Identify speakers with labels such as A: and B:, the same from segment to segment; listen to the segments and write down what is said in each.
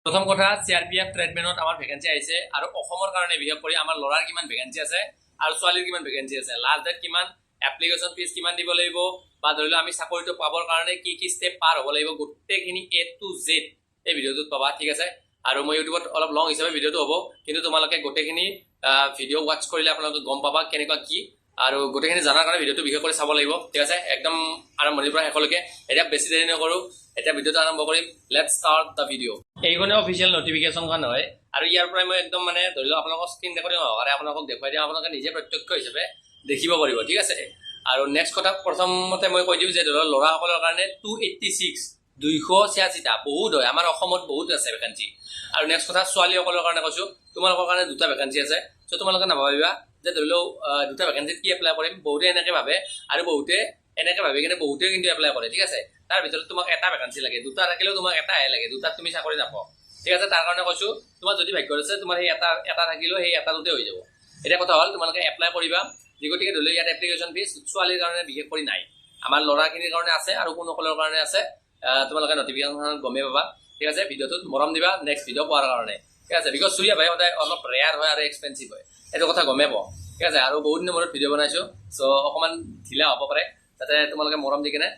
A: প্ৰথম কথা CRPF ট্ৰেডমেনত আমাৰ ভেকেঞ্চি আহিছে আৰু অসমৰ কাৰণে বিশেষ কৰি আমাৰ ল'ৰাৰ কিমান ভেকেঞ্চি আছে আৰু ছোৱালীৰ কিমান ভেকেঞ্চি আছে, লাষ্ট ডেট কিমান, এপ্লিকেশ্যন ফিজ কিমান দিব লাগিব, বা ধৰি লওক আমি চাকৰিটো পাবৰ কাৰণে কি কি ষ্টেপ পাৰ হ'ব লাগিব, গোটেইখিনি A to Z এই ভিডিঅ'টোত পাবা। ঠিক আছে, আৰু মই ইউটিউবত অলপ লং হিচাপে ভিডিঅ'টো হ'ব, কিন্তু তোমালোকে গোটেইখিনি ভিডিঅ' ৱাটচ কৰিলে আপোনালোকে গম পাবা কেনেকুৱা কি, আৰু গোটেইখিনি জানাৰ কাৰণে ভিডিঅ'টো বিশেষ কৰি চাব লাগিব। ঠিক আছে, একদম আৰম্ভণিৰ পৰা শেষলৈকে। এতিয়া বেছি দেৰি নকৰোঁ, এতিয়া ভিডিঅ'টো আৰম্ভ কৰিম। Let's start the video'. এইখনে অফিচিয়েল নটিফিকেশ্যনখন হয়, আৰু ইয়াৰ পৰাই মই একদম মানে ধৰি লওক আপোনালোকক স্ক্ৰীন ৰেকৰ্ডিং সহকাৰে আপোনালোকক দেখুৱাই দিম, আপোনালোকে নিজে প্ৰত্যক্ষ হিচাপে দেখিব পাৰিব। ঠিক আছে, আৰু নেক্সট কথা প্ৰথমতে মই কৈ দিওঁ যে ধৰি লওক ল'ৰাসকলৰ কাৰণে 286টা বহুত হয়, আমাৰ অসমত বহুত আছে ভেকেঞ্চি। আৰু নেক্সট কথা ছোৱালীসকলৰ কাৰণে কৈছোঁ, তোমালোকৰ কাৰণে 2টা ভেকেঞ্চি আছে। চ' তোমালোকে নাভাবিবা যে ধৰি লওক 2টা ভেকেঞ্চিত কি এপ্লাই কৰিম, বহুতে এনেকৈ ভাবে, আৰু বহুতে এনেকৈ ভাবি কিনে বহুতে কিন্তু এপ্লাই কৰে। ঠিক আছে, তাৰ ভিতৰত তোমাক এটা ভেকেঞ্চি লাগে, 2টা থাকিলেও তোমাক এটাহে লাগে, 2টাত তুমি চাকৰি নাপাওঁ। ঠিক আছে, তাৰ কাৰণে কৈছোঁ তোমাৰ যদি ভাগ্য আছে তোমাৰ সেই এটা থাকিলেও সেই এটাটোতে হৈ যাব। এতিয়া কথা হ'ল তোমালোকে এপ্লাই কৰিবা, যি গতিকে ধৰি লওক ইয়াত এপ্লিকেশ্যন ফিজ ছোৱালীৰ কাৰণে বিশেষ কৰি নাই, আমাৰ ল'ৰাখিনিৰ কাৰণে আছে আৰু কোনোসকলৰ কাৰণে আছে। তোমালোকে নটিফিকেশ্যন গমেই পাবা। ঠিক আছে, ভিডিঅ'টোত মৰম দিবা নেক্সট ভিডিঅ' পোৱাৰ কাৰণে। ঠিক আছে, বিকজ চুৰিয়া ভাই সদায় অলপ ৰেয়াৰ হয় আৰু এক্সপেঞ্চিভ হয়, এইটো কথা গমেই পাওঁ। ঠিক আছে, আৰু বহুত দিনৰ মূৰত ভিডিঅ' বনাইছোঁ, চ' অকণমান ঢিলা হ'ব পাৰে, যাতে তোমালোকে মৰম দি কিনে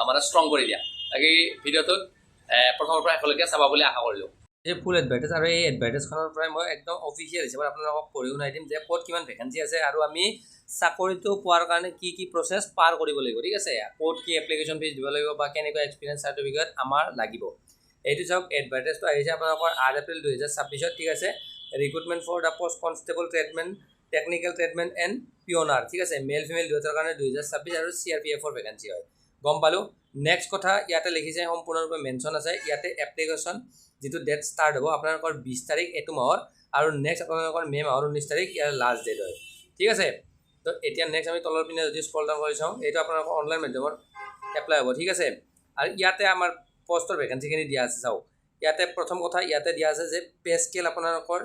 A: মানে ষ্ট্ৰং কৰি দিয়া। বাকী ভিডিঅ'টোত প্ৰথমৰ পৰা শেষলৈকে চাবা বুলি আশা কৰিলোঁ। এই ফুল এডভাৰটাইজ, আৰু এই এডভাৰটাইজখনৰ পৰাই মই একদম অফিচিয়েল হিচাপে আপোনালোকক পঢ়ি শুনাই দিম যে ক'ত কিমান ভেকেঞ্চি আছে, আৰু আমি চাকৰিটো পোৱাৰ কাৰণে কি কি প্ৰচেছ পাৰ কৰিব লাগিব। ঠিক আছে, ক'ত কি এপ্লিকেশ্যন ফিজ দিব লাগিব বা কেনেকুৱা এক্সপিৰিয়েঞ্চ চাৰ্টিফিকেট আমাৰ লাগিব। এইটো চাওক, এডভাৰটাইজটো আহিছে আপোনালোকৰ 8 এপ্ৰিল 2026। ঠিক আছে, recruitment for the post constable tradesman, technical tradesman and পিয়নাৰ। ঠিক আছে, মেল ফিমেল দুয়োটাৰ কাৰণে 2026 আৰু CRPFৰ ভেকেঞ্চি হয়, গম পালোঁ। নেক্সট কথা ইয়াতে লিখিছে, সম্পূৰ্ণৰূপে মেনশ্যন আছে ইয়াতে, এপ্লিকেশ্যন যিটো ডেট ষ্টাৰ্ট হ'ব আপোনালোকৰ 20 তাৰিখ এইটো মাহৰ, আৰু নেক্সট আপোনালোকৰ মে' মাহৰ 19 তাৰিখ ইয়াৰ লাষ্ট ডেট হয়। ঠিক আছে, তো এতিয়া নেক্সট আমি তলৰ পিনে যদি স্ক্ৰল ডাউন কৰি চাওঁ, এইটো আপোনালোকৰ অনলাইন মাধ্যমত এপ্লাই হ'ব। ঠিক আছে, আৰু ইয়াতে আমাৰ পষ্টৰ ভেকেঞ্চিখিনি দিয়া আছে। চাওক, ইয়াতে প্ৰথম কথা ইয়াতে দিয়া আছে যে পে স্কেল আপোনালোকৰ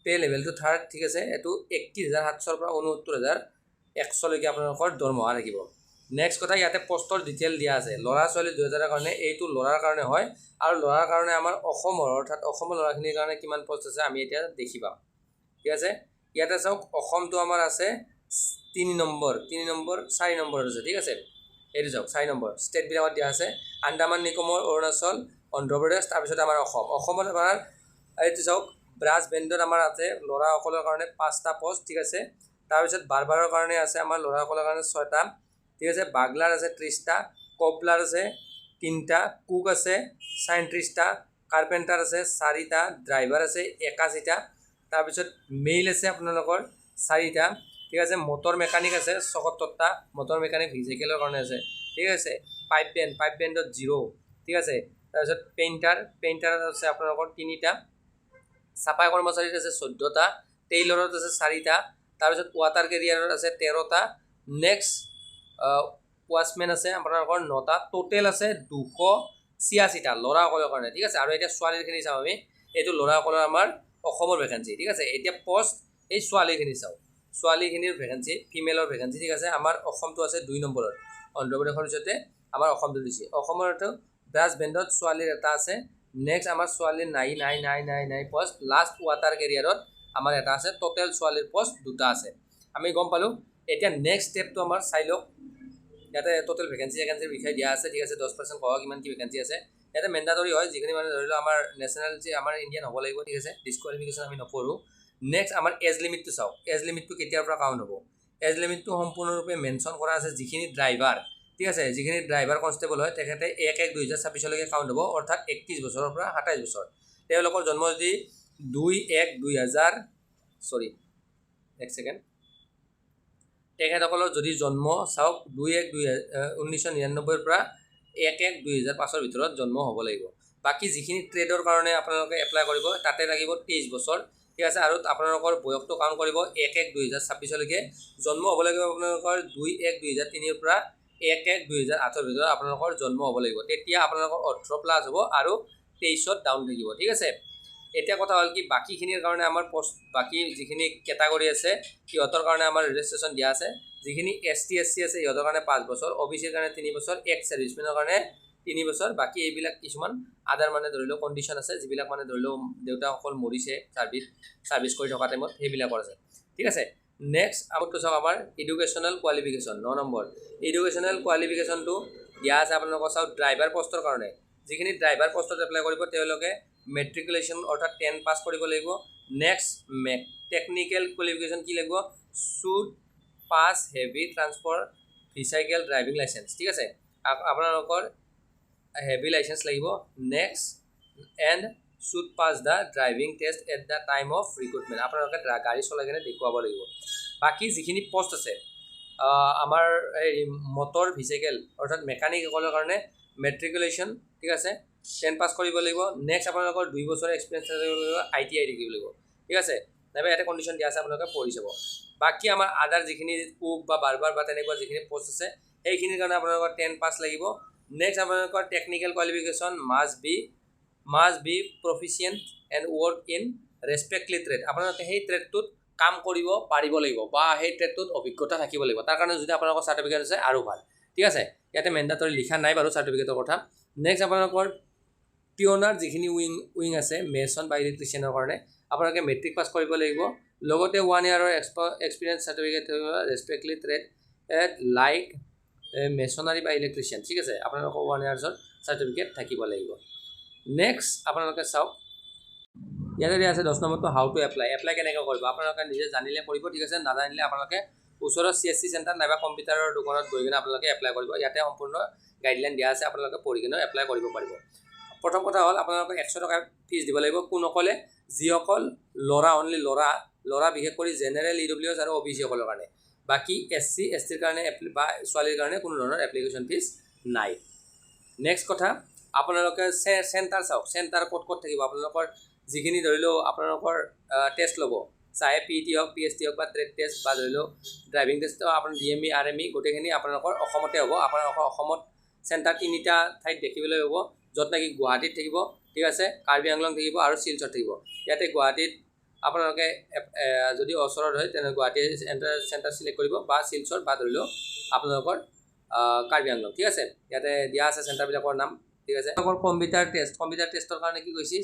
A: পে লেভেলটো 3rd। ঠিক আছে, এইটো 31,700 পৰা 69,100লৈকে আপোনালোকৰ দৰমহা থাকিব। নেক্সট কথা ইয়াতে পষ্টৰ ডিটেইল দিয়া আছে, ল'ৰা ছোৱালী দুয়োটাৰ কাৰণে। এইটো ল'ৰাৰ কাৰণে হয়, আৰু ল'ৰাৰ কাৰণে আমাৰ অসমৰ, অৰ্থাৎ অসমৰ ল'ৰাখিনিৰ কাৰণে কিমান পষ্ট আছে আমি এতিয়া দেখি পাম। ঠিক আছে, ইয়াতে চাওক অসমটো আমাৰ আছে 3 নম্বৰ, 4 নম্বৰত আছে। ঠিক আছে, এইটো চাওক 4 নম্বৰ ষ্টেটবিলাকত দিয়া আছে, আন্দামান নিকমৰ, অৰুণাচল, অন্ধ্ৰপ্ৰদেশ, তাৰপিছত আমাৰ অসমত আমাৰ এইটো চাওক ব্ৰাছ বেণ্ডত আমাৰ আছে ল'ৰাসকলৰ কাৰণে 5টা পষ্ট। ঠিক আছে, তাৰপিছত বাৰবাৰৰ কাৰণে আছে আমাৰ ল'ৰাসকলৰ কাৰণে 6টা। ঠিক আছে, বাগলাৰ আছে 30টা, কপলাৰ আছে 3টা, কুক আছে 37টা, কাৰ্পেণ্টাৰ আছে 4টা, ড্ৰাইভাৰ আছে 81টা, তাৰপিছত মেইল আছে আপোনালোকৰ 4টা। ঠিক আছে, মটৰ মেকানিক আছে 76টা, মটৰ মেকানিক ভেহিকেলৰ কাৰণে আছে। ঠিক আছে, পাইপ বেণ্ডত 0। ঠিক আছে, তাৰপিছত পেইণ্টাৰত আছে আপোনালোকৰ 3টা, চাফাই কৰ্মচাৰীত আছে 14টা, টেইলৰত আছে 4টা, তাৰপিছত ৱাটাৰ কেৰিয়াৰত আছে 13টা, নেক্সট ৱাচমেন আছে আপোনালোকৰ 9টা, টোটেল আছে 286টা ল'ৰাসকলৰ কাৰণে। ঠিক আছে, আৰু এতিয়া ছোৱালীখিনি চাওঁ আমি, এইটো ল'ৰাসকলৰ আমাৰ অসমৰ ভেকেঞ্চি। ঠিক আছে, এতিয়া পষ্ট এই ছোৱালীখিনি চাওঁ, ছোৱালীখিনিৰ ভেকেঞ্চি, ফিমেলৰ ভেকেঞ্চি। ঠিক আছে, আমাৰ অসমটো আছে 2 নম্বৰত, অন্ধ্ৰপ্ৰদেশৰ পিছতে আমাৰ অসমটো দিছে। অসমৰ এইটো ব্ৰাছ বেণ্ডত ছোৱালীৰ এটা আছে। নেক্সট আমাৰ ছোৱালীৰ নাই পষ্ট। লাষ্ট ৱাটাৰ কেৰিয়াৰত আমাৰ এটা আছে। টোটেল ছোৱালীৰ পষ্ট 2টা আছে, আমি গম পালোঁ। এতিয়া নেক্সট ষ্টেপটো আমাৰ চাই লওক, ইয়াতে টোটেল ভেকেঞ্চিৰ বিষয়ে দিয়া আছে। ঠিক আছে, 10% কওক কিমান কি ভেকেঞ্চি আছে। ইয়াতে মেণ্ডাটৰী হয়, যিখিনি মানে ধৰি লওক আমাৰ নেশ্যনেলিটি আমাৰ ইণ্ডিয়ান হ'ব লাগিব। ঠিক আছে, ডিছকুৱালিফিকেশ্যন আমি নপঢ়োঁ। নেক্সট আমাৰ এজ লিমিটটো চাওক, এজ লিমিটটো কেতিয়াৰ পৰা কাউণ্ট হ'ব। এজ লিমিটটো সম্পূৰ্ণৰূপে মেনশ্যন কৰা আছে, যিখিনি ড্ৰাইভাৰ, ঠিক আছে, যিখিনি ড্ৰাইভাৰ কনষ্টেবল হয় তেখেতে 1/1/2026লৈকে কাউণ্ট হ'ব, অৰ্থাৎ 31 বছৰৰ পৰা 27 বছৰ। তেওঁলোকৰ জন্ম যদি 2/1/2000 তেখেতসকলৰ যদি জন্ম চাওক 2/1/1999 পৰা 1/1/2005 ভিতৰত জন্ম হ'ব লাগিব। বাকী যিখিনি ট্ৰেডৰ কাৰণে আপোনালোকে এপ্লাই কৰিব তাতে লাগিব 23 বছৰ। ঠিক আছে, আৰু আপোনালোকৰ বয়সটো কাউণ্ট কৰিব 1/1/2026লৈকে জন্ম হ'ব লাগিব। আপোনালোকৰ 2/1/2003 পৰা 1/1/2008 ভিতৰত আপোনালোকৰ জন্ম হ'ব লাগিব, তেতিয়া আপোনালোকৰ 18+ হ'ব আৰু 23ত ডাউন থাকিব। ঠিক আছে, এতিয়া কথা হ'ল কি, বাকীখিনিৰ কাৰণে আমাৰ পষ্ট, বাকী যিখিনি কেটাগৰী আছে সিহঁতৰ কাৰণে আমাৰ ৰেজিষ্ট্ৰেশ্যন দিয়া আছে। যিখিনি ST SC আছে সিহঁতৰ কাৰণে 5 বছৰ, OBCৰ কাৰণে 3 বছৰ, এক্স ছাৰ্ভিচমেনৰ কাৰণে 3 বছৰ বাকী এইবিলাক কিছুমান আদাৰ মানে ধৰি লওক কণ্ডিশ্যন আছে যিবিলাক মানে ধৰি লওক দেউতাসকল মৰিছে ছাৰ্ভিচ কৰি থকা টাইমত সেইবিলাকৰ আছে ঠিক আছে নেক্সট আগতো চাওক আমাৰ এডুকেশ্যনেল কোৱালিফিকেশ্যন 9 নম্বৰ এডুকেশ্যনেল কোৱালিফিকেশ্যনটো দিয়া আছে আপোনালোকৰ চাওক ড্ৰাইভাৰ পষ্টৰ কাৰণে যিখিনি ড্ৰাইভাৰ পষ্টত এপ্লাই কৰিব তেওঁলোকে মেট্ৰিকুলেশ্যন অৰ্থাৎ 10 পাছ কৰিব লাগিব নেক্সট টেকনিকেল কোৱালিফিকেশ্যন কি লাগিব should pass heavy transport vehicle driving licence ঠিক আছে আপোনালোকৰ হেভি লাইচেন্স লাগিব next and should pass the driving test at the time of recruitment আপোনালোকে গাড়ী চলাই কিনে দেখুৱাব লাগিব বাকী যিখিনি পষ্ট আছে আমাৰ এই মটৰ ভেহিকেল অৰ্থাৎ মেকানিকসকলৰ কাৰণে মেট্ৰিকুলেশ্যন ঠিক আছে 10 পাছ কৰিব লাগিব নেক্সট আপোনালোকৰ 2 বছৰ এক্সপিৰিয়েঞ্চ থাকিব লাগিব ITI থাকিব লাগিব ঠিক আছে নাইবা এটা কণ্ডিশ্যন দিয়া আছে আপোনালোকে পঢ়ি যাব বাকী আমাৰ আদাৰ যিখিনি কুক বা বাৰবাৰ বা তেনেকুৱা যিখিনি পষ্ট আছে সেইখিনিৰ কাৰণে আপোনালোকৰ 10 পাছ লাগিব নেক্সট আপোনালোকৰ technical qualification must be proficient and work in respectively trade আপোনালোকে সেই ট্ৰেডটোত কাম কৰিব পাৰিব লাগিব বা সেই ট্ৰেডটোত অভিজ্ঞতা থাকিব লাগিব তাৰ কাৰণে যদি আপোনালোকৰ চাৰ্টিফিকেট আছে আৰু ভাল ঠিক আছে ইয়াতে মেণ্ডাটৰী লিখা নাই বাৰু চাৰ্টিফিকেটৰ কথা নেক্সট আপোনালোকৰ পিয়নাৰ যিখিনি উইং আছে মেছন বা ইলেক্ট্ৰিচিয়ানৰ কাৰণে আপোনালোকে মেট্ৰিক পাছ কৰিব লাগিব লগতে 1 ইয়াৰৰ experience certificate respectively trade at like masonry বা ইলেক্ট্ৰিচিয়ান ঠিক আছে আপোনালোকৰ 1 ইয়াৰ্ছৰ চাৰ্টিফিকেট থাকিব লাগিব নেক্সট আপোনালোকে চাওক ইয়াতে দিয়া আছে 10 নম্বৰটো হাউ টু এপ্লাই কেনেকৈ কৰিব আপোনালোকে নিজে জানিলে কৰিব ঠিক আছে নাজানিলে আপোনালোকে ওচৰৰ CSC চেণ্টাৰ নাইবা কম্পিউটাৰৰ দোকানত গৈ কিনে আপোনালোকে এপ্লাই কৰিব ইয়াতে সম্পূৰ্ণ গাইডলাইন দিয়া আছে আপোনালোকে পঢ়ি কিনে এপ্লাই কৰিব পাৰিব প্ৰথম কথা হ'ল আপোনালোকে 100 টকা ফিজ দিব লাগিব কোনসকলে যিসকল ল'ৰা বিশেষ কৰি জেনেৰেল EWS আৰু OBC সকলৰ কাৰণে বাকী SC STৰ কাৰণে বা ছোৱালীৰ কাৰণে কোনো ধৰণৰ এপ্লিকেশ্যন ফিজ নাই নেক্সট কথা আপোনালোকে চেণ্টাৰ চাওক চেণ্টাৰ ক'ত থাকিব আপোনালোকৰ যিখিনি ধৰি লওক আপোনালোকৰ টেষ্ট ল'ব চাহে PET হওক PST হওক বা ট্ৰেড টেষ্ট বা ধৰি লওক ড্ৰাইভিং টেষ্ট আপোনাৰ DME RME গোটেইখিনি আপোনালোকৰ অসমতে হ'ব আপোনালোকৰ অসমত চেণ্টাৰ 3টা ঠাইত দেখিবলৈ হ'ব য'ত নেকি গুৱাহাটীত থাকিব ঠিক আছে কাৰ্বি আংলং থাকিব আৰু শিলচৰ থাকিব ইয়াতে গুৱাহাটীত আপোনালোকে যদি ওচৰত হয় তেনে গুৱাহাটী চেণ্টাৰ চিলেক্ট কৰিব বা শিলচৰ বা ধৰি লওক আপোনালোকৰ কাৰ্বি আংলং ঠিক আছে ইয়াতে দিয়া আছে চেণ্টাৰবিলাকৰ নাম ঠিক আছে কম্পিউটাৰ টেষ্টৰ কাৰণে কি কৈছে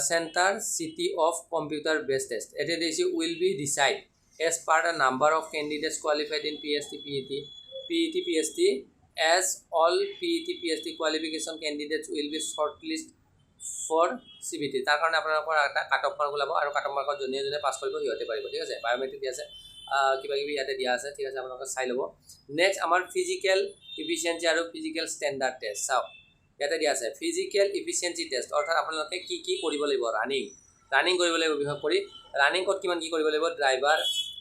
A: centre city of computer base test এতিয়া দিছে will be decide as per the number of candidates qualified in PET PST as all PET PST qualification candidates will be shortlisted for CBT তাৰ কাৰণে আপোনালোকৰ এটা কাট অফ মাৰ্ক ওলাব আৰু cut off মাৰ্কত যোনে পাছ কৰিব সিহঁতে পাৰিব ঠিক আছে বায়োমেট্ৰিক দিয়া আছে কিবা কিবি ইয়াতে দিয়া আছে ঠিক আছে আপোনালোকে চাই ল'ব নেক্সট আমাৰ ফিজিকেল ইফিচিয়েঞ্চি আৰু ফিজিকেল ষ্টেণ্ডাৰ্ড টেষ্ট চাওক ইয়াতে দিয়া আছে ফিজিকেল ইফিচিয়েঞ্চি টেষ্ট অৰ্থাৎ আপোনালোকে কি কৰিব লাগিব ৰানিং কৰিব লাগিব বিশেষ কৰি ৰানিঙত কিমান কি কৰিব লাগিব ড্ৰাইভাৰ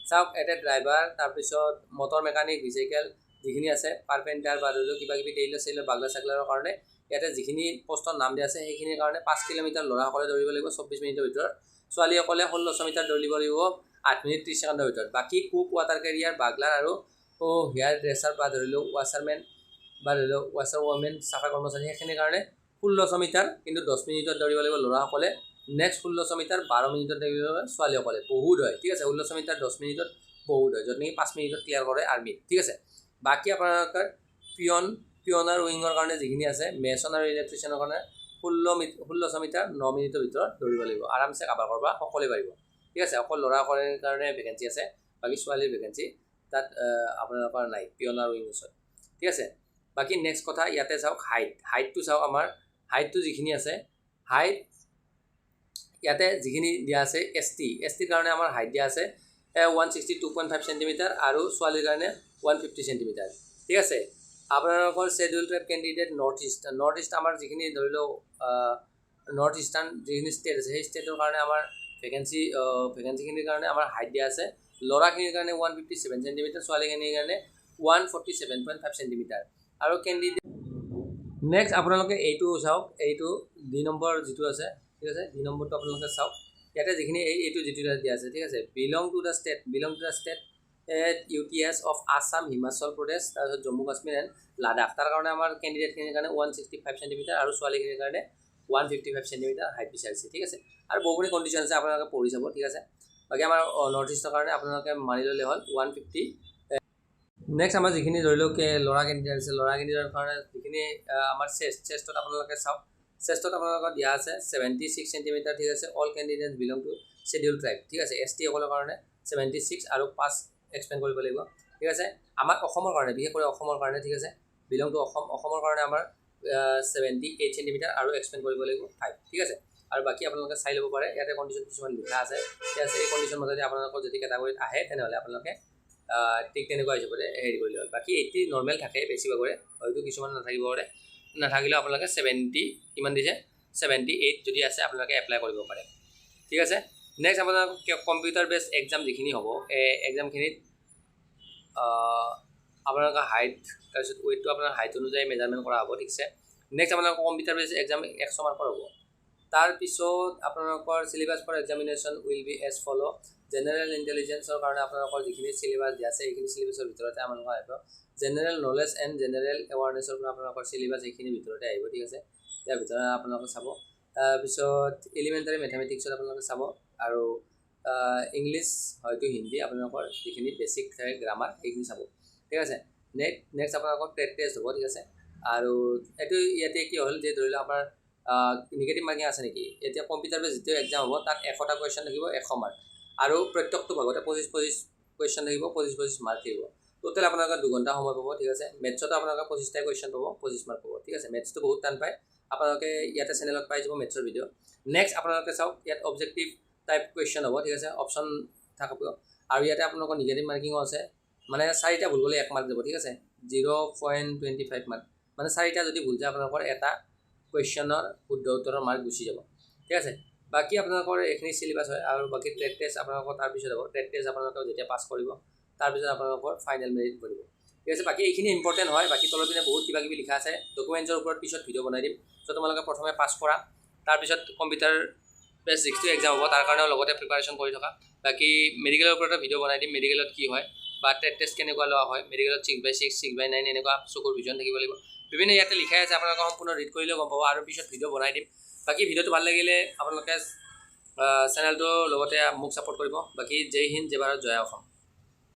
A: চাওক এটা ড্ৰাইভাৰ তাৰপিছত মটৰ মেকানিক ভেহিকেল যিখিনি আছে কাৰ্পেণ্টাৰ বা ধৰি লওক কিবা কিবি টেইলাৰ বাগলা চাগলাৰৰ কাৰণে ইয়াতে যিখিনি পোষ্টৰ নাম দিয়া আছে সেইখিনিৰ কাৰণে 5 কিলোমিটাৰ ল'ৰাসকলে দৌৰিব লাগিব 24 মিনিটৰ ভিতৰত ছোৱালীসকলে 1600 মিটাৰ দৌৰিব লাগিব 8 মিনিট 30 ছেকেণ্ডৰ ভিতৰত বাকী কুক ৱাটাৰ কেৰিয়াৰ বাগলাৰ আৰু হেয়াৰ ড্ৰেছাৰ বা ধৰি লওক ৱাছাৰমেন বা ধৰি লওক ৱাছাৰ ওমেন চাফা কৰ্মচাৰী সেইখিনিৰ কাৰণে 1600 মিটাৰ কিন্তু 10 মিনিটত দৌৰিব লাগিব ল'ৰাসকলে নেক্সট 1600 মিটাৰ 12 মিনিটত দৌৰিব লাগিব ছোৱালীসকলে বহুত হয় ঠিক আছে 1600 মিটাৰ 10 মিনিটত বহুত হয় য'ত নেকি 5 মিনিটত ক্লিয়াৰ কৰে আৰ্মি ঠিক আছে বাকী আপোনালোকৰ পিয়নাৰ উইঙৰ কাৰণে যিখিনি আছে মেছন আৰু ইলেক্ট্ৰিচিয়ানৰ কাৰণে 1600 মিটাৰ 9 মিনিটৰ ভিতৰত দৌৰিব লাগিব আৰামছে কাভাৰ কৰিব সকলোৱে পাৰিব ঠিক আছে অকল ল'ৰাসকলৰ কাৰণে ভেকেঞ্চি আছে বাকী ছোৱালীৰ ভেকেঞ্চি তাত আপোনালোকৰ নাই পিয়নাৰ উইঙছত ঠিক আছে বাকী নেক্সট কথা ইয়াতে চাওক হাইটটো চাওক আমাৰ হাইটটো যিখিনি আছে হাইট ইয়াতে যিখিনি দিয়া আছে STৰ কাৰণে আমাৰ হাইট দিয়া আছে 162.5 সেণ্টিমিটাৰ আৰু ছোৱালীৰ কাৰণে 150 সেণ্টিমিটাৰ ঠিক আছে আপোনালোকৰ schedule tribe candidate north east আমাৰ যিখিনি ধৰি লওক নৰ্থ ইষ্টাৰ্ণ যিখিনি ষ্টেট আছে সেই ষ্টেটৰ কাৰণে আমাৰ ভেকেঞ্চিখিনিৰ কাৰণে আমাৰ হাইট দিয়া আছে ল'ৰাখিনিৰ কাৰণে 157 সেণ্টিমিটাৰ ছোৱালীখিনিৰ কাৰণে 147.5 সেণ্টিমিটাৰ আৰু কেণ্ডিডেট নেক্সট আপোনালোকে এইটো চাওক এইটো 2 নম্বৰ যিটো আছে ঠিক আছে 2 নম্বৰটো আপোনালোকে চাওক ইয়াতে যিখিনি এইটো যিটো দিয়া আছে ঠিক আছে belong to the state UTS of Assam, Himachal Pradesh, তাৰপিছত জম্মু কাশ্মীৰ এণ্ড লাডাখ তাৰ কাৰণে আমাৰ কেণ্ডিডেটখিনিৰ কাৰণে 165 সেণ্টিমিটাৰ আৰু ছোৱালীখিনিৰ কাৰণে 155 সেণ্টিমিটাৰ হাইট বিচাৰিছে ঠিক আছে আৰু বহুখিনি কণ্ডিশ্যন আছে আপোনালোকে পঢ়ি চাব ঠিক আছে বাকী আমাৰ নৰ্থ ইষ্টৰ কাৰণে আপোনালোকে মানি ল'লে হ'ল 150 নেক্সট আমাৰ যিখিনি ধৰি লওক ল'ৰা কেণ্ডিডেট আছে ল'ৰা কেণ্ডিডেটৰ কাৰণে যিখিনি আমাৰ চেষ্টত আপোনালোকে চাওক চেষ্টত আপোনালোকৰ দিয়া আছে 76 চেণ্টিমিটাৰ ঠিক আছে all candidate belong to schedule tribe ঠিক আছে ST সকলৰ কাৰণে 76 আৰু 5 এক্সপেণ্ড কৰিব লাগিব ঠিক আছে আমাৰ অসমৰ কাৰণে বিশেষকৈ অসমৰ কাৰণে ঠিক আছে বিলং টু অসমৰ কাৰণে আমাৰ 78 চেণ্টিমিটাৰ আৰু এক্সপেণ্ড কৰিব লাগিব 5 ঠিক আছে আৰু বাকী আপোনালোকে চাই ল'ব পাৰে ইয়াতে কণ্ডিশ্যন কিছুমান লিখা আছে ঠিক আছে এই কণ্ডিশ্যন মতে আপোনালোকৰ যদি কেটাগৰীত আহে তেনেহ'লে আপোনালোকে ঠিক তেনেকুৱা হিচাপে হেৰি কৰিলে হ'ল বাকী 80 নৰ্মেল থাকে বেছিভাগৰে হয়তো কিছুমান নাথাকিব পাৰে নাথাকিলেও আপোনালোকে 70 কিমান দিছে 78 যদি আছে আপোনালোকে এপ্লাই কৰিব পাৰে ঠিক আছে নেক্সট আপোনালোকে কম্পিউটাৰ বেছ এক্সাম যিখিনি হ'ব এই এক্সামখিনিত আপোনালোকৰ হাইট তাৰপিছত ৱেইটটো আপোনাৰ হাইট অনুযায়ী মেজাৰমেণ্ট কৰা হ'ব ঠিক আছে নেক্সট আপোনালোকৰ কম্পিউটাৰ বেছ এক্সাম 100 মাৰ্কৰ হ'ব তাৰপিছত আপোনালোকৰ syllabus for examination will be as follow' general ইণ্টেলিজেঞ্চৰ কাৰণে আপোনালোকৰ যিখিনি চিলেবাছ দিয়া আছে এইখিনি চিলেবাছৰ ভিতৰতে আপোনালোকৰ আহিব জেনেৰেল নলেজ এণ্ড জেনেৰেল এৱাৰনেছৰ পৰা আপোনালোকৰ চিলেবাছ এইখিনি ভিতৰতে আহিব ঠিক আছে ইয়াৰ ভিতৰত আপোনালোকে চাব তাৰপিছত এলিমেণ্টাৰী মেথমেটিক্সত আপোনালোকে চাব আৰু ইংলিছ হয়তো হিন্দী আপোনালোকৰ যিখিনি বেছিক গ্ৰামাৰ সেইখিনি চাব ঠিক আছে নেক্সট আপোনালোকৰ টেষ্ট হ'ব ঠিক আছে আৰু এইটো ইয়াতে কি হ'ল যে ধৰি লওক আপোনাৰ নিগেটিভ মাৰ্কিং আছে নেকি এতিয়া কম্পিউটাৰ বেছ যিটো এক্সাম হ'ব তাত 100টা কুৱেশ্যন থাকিব 100 মাৰ্ক আৰু প্ৰত্যেকটো ভাগতে 25 কুৱেশ্যন থাকিব 25 মাৰ্ক থাকিব টোটেল আপোনালোকে 2 ঘণ্টা সময় পাব ঠিক আছে মেথছতো আপোনালোকে 25টা কুৱেশ্যন পাব 25 মাৰ্ক পাব ঠিক আছে মেথছটো বহুত টান পায় আপোনালোকে ইয়াতে চেনেলত পাই যাব মেথছৰ ভিডিঅ' নেক্সট আপোনালোকে চাওক ইয়াত অবজেক্টিভ টাইপ কুৱেশ্যন হ'ব ঠিক আছে অপশ্যন থাকিব আৰু ইয়াতে আপোনালোকৰ নিগেটিভ মাৰ্কিঙো আছে মানে 4টা ভুল গ'লে 1 মাৰ্ক যাব ঠিক আছে 0.25 মাৰ্ক মানে 4টা যদি ভুল যায় আপোনালোকৰ এটা কুৱেশ্যনৰ শুদ্ধ উত্তৰৰ মাৰ্ক গুচি যাব ঠিক আছে বাকী আপোনালোকৰ এইখিনি চিলেবাছ হয় আৰু বাকী ট্ৰেড টেষ্ট আপোনালোকৰ তাৰপিছত হ'ব ট্ৰেড টেষ্ট আপোনালোকে যেতিয়া পাছ কৰিব তাৰপিছত আপোনালোকৰ ফাইনেল মেৰিট কৰিব ঠিক আছে বাকী এইখিনি ইম্পৰ্টেণ্ট হয় বাকী তলৰ পিনে বহুত কিবা কিবি লিখা আছে ডকুমেণ্টছৰ ওপৰত পিছত ভিডিঅ' বনাই দিম চ' তোমালোকে প্ৰথমে পাছ কৰা তাৰপিছত কম্পিউটাৰ বেছ যিটো এক্সাম হ'ব তাৰ কাৰণেও লগতে প্ৰিপাৰেশ্যন কৰি থকা বাকী মেডিকেলৰ ওপৰতো ভিডিঅ' বনাই দিম মেডিকেলত কি হয় বা ট্ৰেড টেষ্ট কেনেকুৱা লোৱা হয় মেডিকেলত 6/6 6/9 এনেকুৱা চকুৰ ভিজন থাকিব লাগিব বিভিন্ন ইয়াতে লিখাই আছে আপোনালোকে সম্পূৰ্ণ ৰিড কৰিলেও গম পাব আৰু পিছত ভিডিঅ' বনাই দিম বাকী ভিডিঅ'টো ভাল লাগিলে আপোনালোকে চেনেলটোৰ লগতে মোক ছাপোৰ্ট কৰিব বাকী জয় হিন্দ জয় ভাৰত জয় অসম